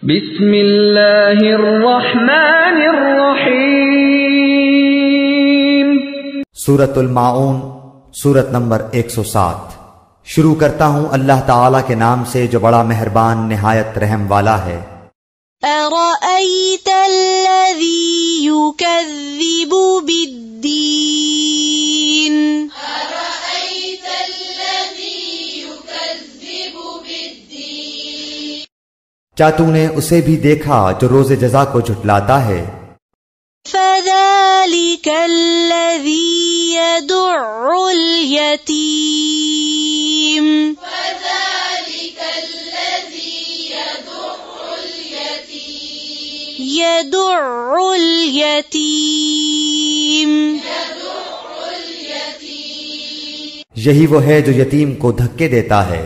بسم اللہ الرحمن الرحیم۔ سورۃ الماعون، سورت نمبر 107۔ شروع کرتا ہوں اللہ تعالیٰ کے نام سے جو بڑا مہربان نہایت رحم والا ہے۔ أَرَأَيْتَ الَّذِي يُكَذِّبُ بِالدِّينِ أَرَأَيْتَ الَّذِي يُكَذِّبُ بِالدِّينِ کیا تو نے اسے بھی دیکھا جو روز جزا کو جھٹلاتا ہے؟ فَذَلِكَ الَّذِي يَدُعُّ الْيَتِيمَ يَدُعُّ الْيَتِيمَ یہی وہ ہے جو یتیم کو دھکے دیتا ہے۔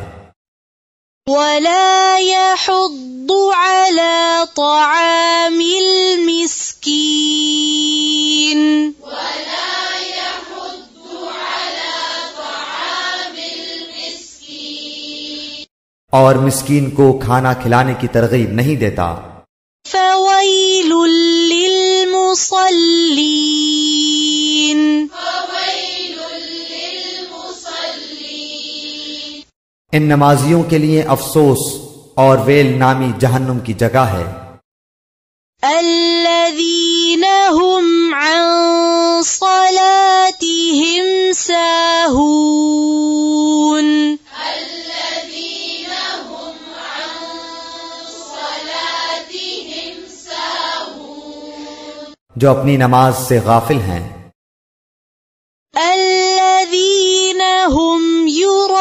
وَلَا يَحُضُّ عَلَى طَعَامِ الْمِسْكِينِ اور مسکین کو کھانا کھلانے کی ترغیب نہیں دیتا۔ فَوَيْلٌ لِّلْمُصَلِّينَ ان نمازیوں کے لیے افسوس اور ویل نامی جہنم کی جگہ ہے۔ الَّذِينَ هُمْ عَن صَلَاتِهِمْ سَاهُونَ جو اپنی نماز سے غافل ہیں۔ الَّذِينَ هُمْ يُرَاءُونَ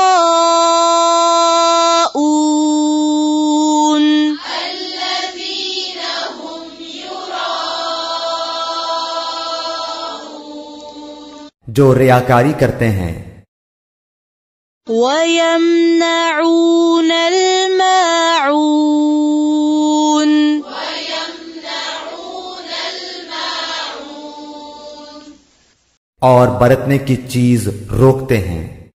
جو ریاکاری کرتے ہیں۔ وَيَمْنَعُونَ الْمَاعُونَ اور برتنے کی چیز روکتے ہیں۔